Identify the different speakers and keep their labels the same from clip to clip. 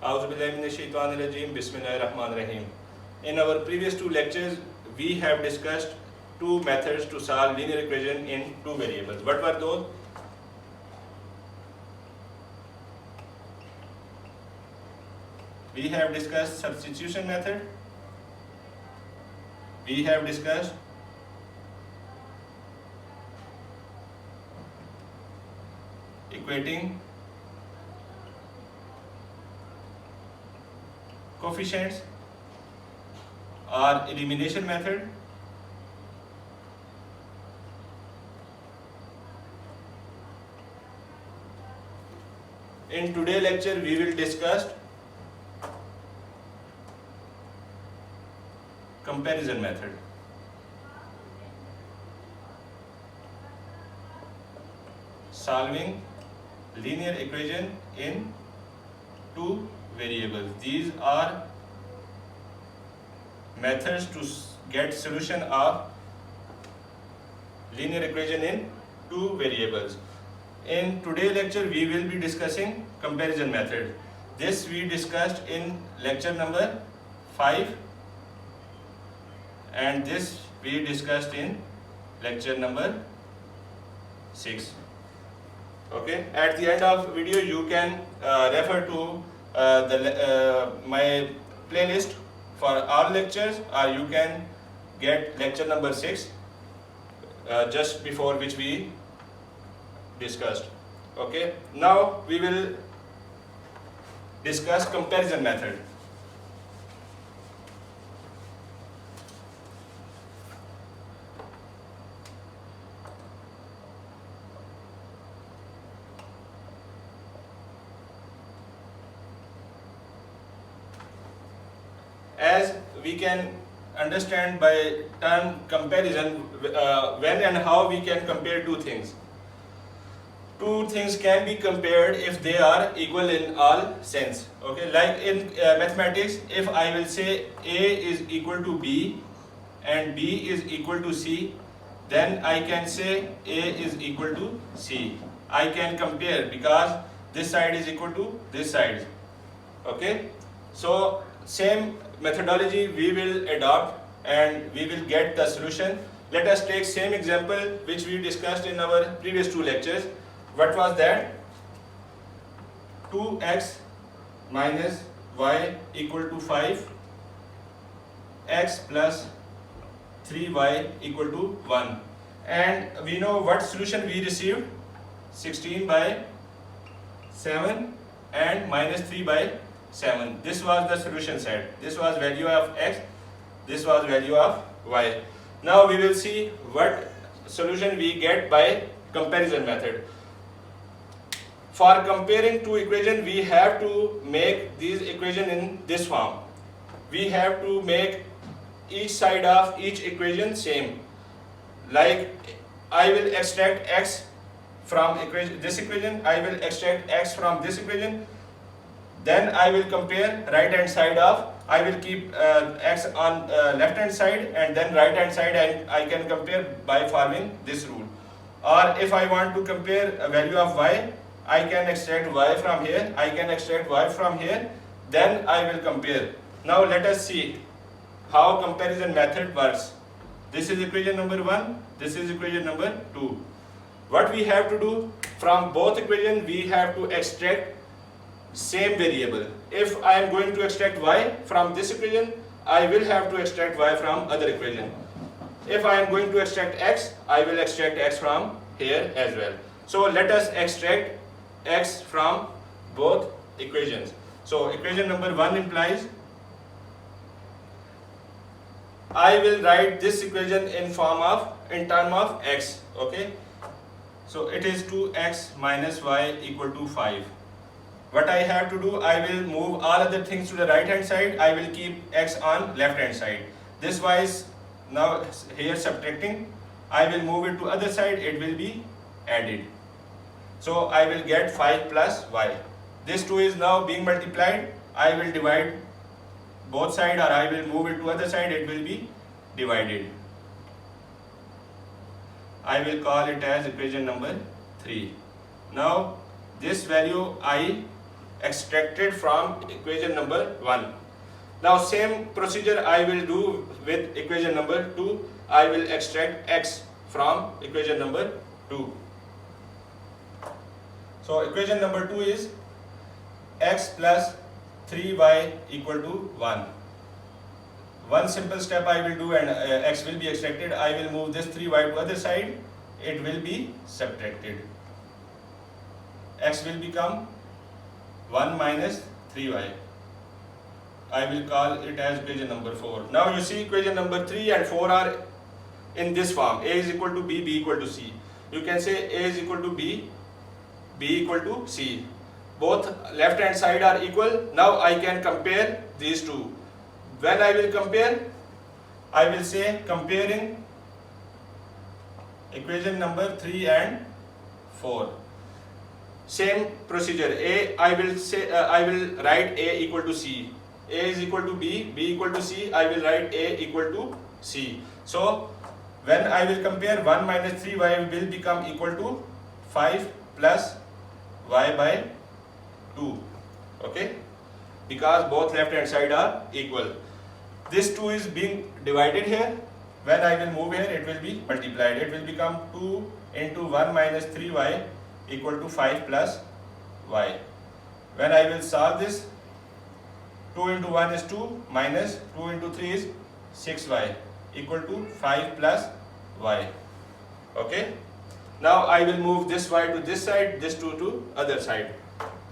Speaker 1: Auzubillahiminash-shaytanir-rajim. Bismillahir-rahmanir-rahim. In our previous two lectures, we have discussed two methods to solve linear equation in two variables. What were those? We have discussed substitution method. We have discussed equating coefficients or elimination method. In today's lecture, we will discuss comparison method. Solving linear equation in two variables. These are methods to get solution of linear equation in two variables. In today's lecture, we will be discussing comparison method. This we discussed in lecture number 5, and this we discussed in lecture number 6. Okay. At the end of video, you can refer to my playlist for all lectures, or you can get lecture number 6 just before which we discussed. Okay. Now we will discuss comparison method. As we can understand by term comparison, when and how we can compare two things. Two things can be compared if they are equal in all sense. Okay, like in mathematics, if I will say A is equal to B and B is equal to C, then I can say A is equal to C. I can compare because this side is equal to this side. Okay, so same methodology we will adopt and we will get the solution. Let us take same example which we discussed in our previous two lectures. What was that? 2x minus y equal to 5, x plus 3y equal to 1. And we know what solution we received: 16 by 7 and minus 3 by 7. This was the solution set. This was value of x, this was value of y. Now we will see what solution we get by comparison method. For comparing two equations, we have to make these equations in this form. We have to make each side of each equation same. Like I will extract x from this equation, I will extract x from this equation. Then I will compare right hand side of, I will keep x on left hand side, and then right hand side I can compare by following this rule. Or if I want to compare a value of y, I can extract y from here, I can extract y from here, then I will compare. Now let us see how comparison method works. This is equation number 1, this is equation number 2. What we have to do, from both equations we have to extract same variable. If I am going to extract y from this equation, I will have to extract y from other equation. If I am going to extract x, I will extract x from here as well. So let us extract x from both equations. So equation number 1 implies, I will write this equation in term of x. Okay, so it is 2x minus y equal to 5. What I have to do, I will move all other things to the right hand side, I will keep x on left hand side. This y is now here subtracting, I will move it to other side, it will be added. So I will get 5 plus y. This 2 is now being multiplied, I will divide both sides, or I will move it to other side, it will be divided. I will call it as equation number 3. Now this value I extracted from equation number 1. Now same procedure I will do with equation number 2. I will extract x from equation number 2. So equation number 2 is x plus 3y equal to 1. One simple step I will do and x will be extracted. I will move this 3y to other side. It will be subtracted. X will become 1 minus 3y. I will call it as equation number 4. Now you see equation number 3 and 4 are in this form. A is equal to B, B equal to C. You can say A is equal to B, B equal to C. Both left hand side are equal. Now I can compare these two. When I will compare, I will say comparing equation number 3 and 4. Same procedure. I will write A equal to C. A is equal to B, B equal to C. I will write A equal to C. So when I will compare, 1 minus 3y will become equal to 5 plus y by 2. Okay, because both left hand side are equal. This 2 is being divided here. When I will move here, it will be multiplied. It will become 2 into 1 minus 3y equal to 5 plus y. When I will solve this, 2 into 1 is 2 minus 2 into 3 is 6y equal to 5 plus y. Okay. Now I will move this y to this side, this 2 to other side.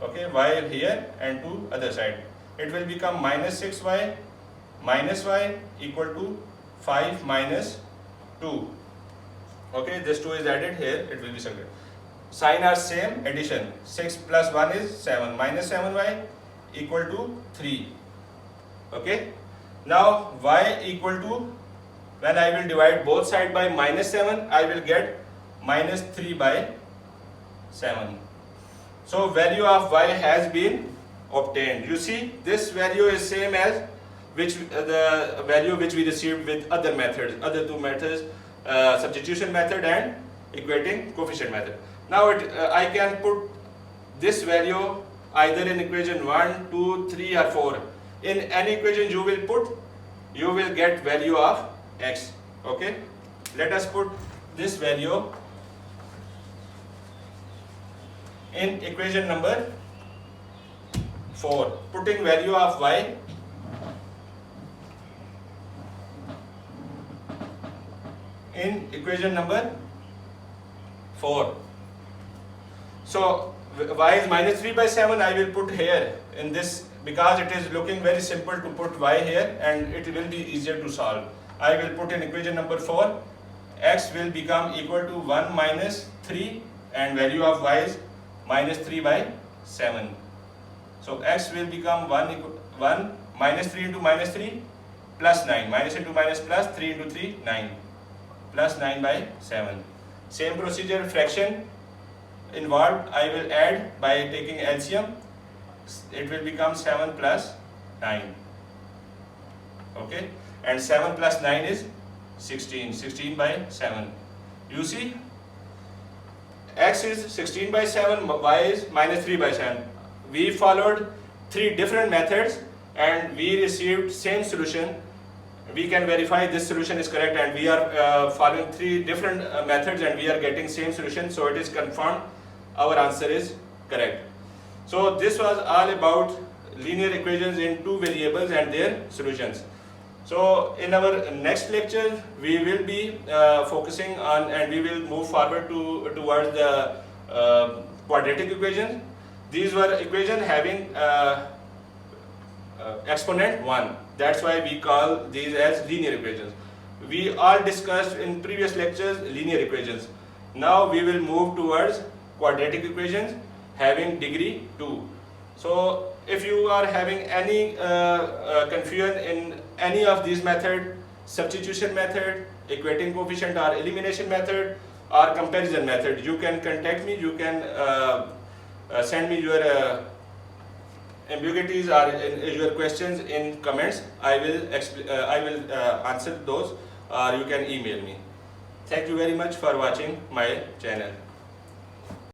Speaker 1: Okay, y here and to other side. It will become minus 6y minus y equal to 5 minus 2. Okay, this 2 is added here, it will be subtracted. Sign are same, addition. 6 plus 1 is 7, minus 7y equal to 3. Okay, now y equal to, when I will divide both sides by minus 7, I will get minus 3 by 7. So value of y has been obtained. You see, this value is same as the value which we received with other methods, other two methods, substitution method and equating coefficient method. Now I can put this value either in equation 1, 2, 3 or 4. In any equation you will put, you will get value of x. Okay, let us put this value in equation number 4. Putting value of y in equation number 4. So y is minus 3 by 7. I will put here in this, because it is looking very simple to put y here and it will be easier to solve. I will put in equation number 4. X will become equal to 1 minus 3 and value of y is minus 3 by 7. So x will become 1 minus 3 into minus 3 plus 9. Minus into minus plus 3 into 3, 9. Plus 9 by 7. Same procedure, fraction involved, I will add by taking LCM. It will become 7 plus 9. Okay, and 7 plus 9 is 16. 16 by 7. You see, x is 16 by 7, y is minus 3 by 7. We followed 3 different methods and we received same solution. We can verify this solution is correct, and we are following 3 different methods and we are getting same solution, so it is confirmed our answer is correct. So this was all about linear equations in 2 variables and their solutions. So in our next lecture we will be focusing on, and we will move forward towards the quadratic equations. These were equations having exponent 1. That's why we call these as linear equations. We all discussed in previous lectures linear equations. Now we will move towards quadratic equations having degree 2. So if you are having any confusion in any of these methods, substitution method, equating coefficient or elimination method or comparison method, you can contact me. You can send me your ambiguities or your questions in comments. I will answer those, or you can email me. Thank you very much for watching my channel.